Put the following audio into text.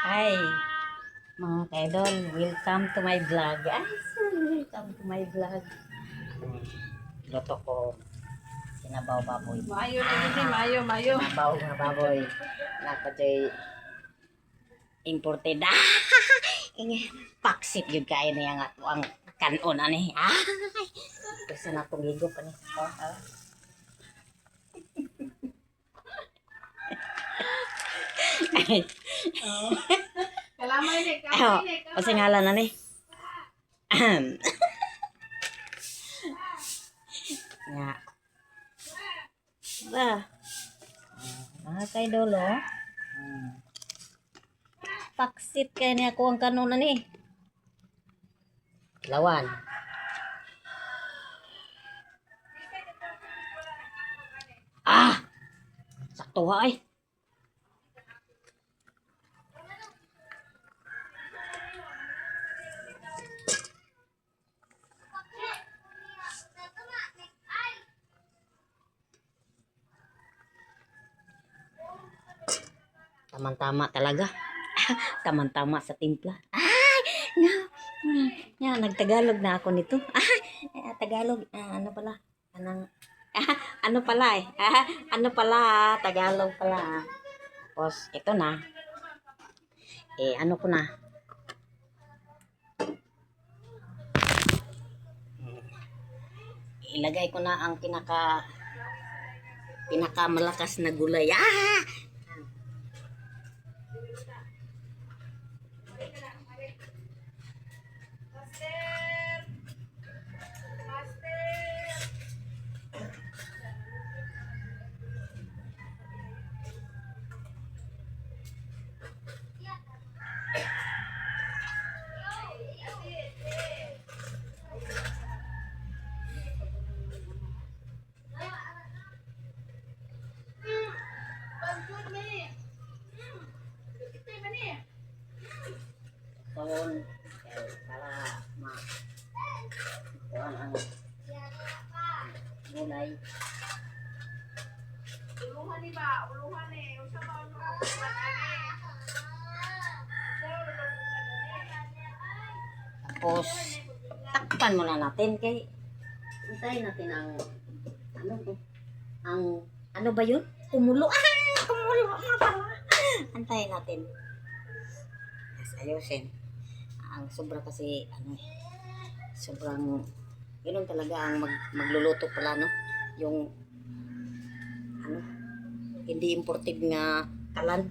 Hi, mga kaidol. Welcome to my vlog. Ay, welcome to my vlog. Luto ko sinabaw baboy. Mayo na din, mayo. Sinabaw nga baboy. Nakatoy imported. Paksit yun kayo niya nga po ang kanon ani. Kasi na itong higop ani. Kalamay ni, Kasi ngalan na ni. Nga. Ba. Mga kaidolo. Paksit kaya niya ako ang kanon ni. Lawan. Sakto ha ay. Tama-tama talaga. Tama-tama sa timpla. Nagtagalog na ako nito. Tagalog. Ano pala? Ano pala eh? Ano pala? Tagalog pala. Tapos, ito na. Ano ko na? Ilagay ko na ang pinakamalakas na gulay. Tahon para kuan ang gulay. uluhan ni ba? Uluhan ni. Usa ba ang uluhan ani? Tapos takpan muna natin kay antayin natin ang ano ba yun? Kumulo. Kumulo. Antayin natin. Yes, ayusin. Ang sobra kasi sobrang yun talaga ang magluluto pala no. Yung hindi imported nga kalan.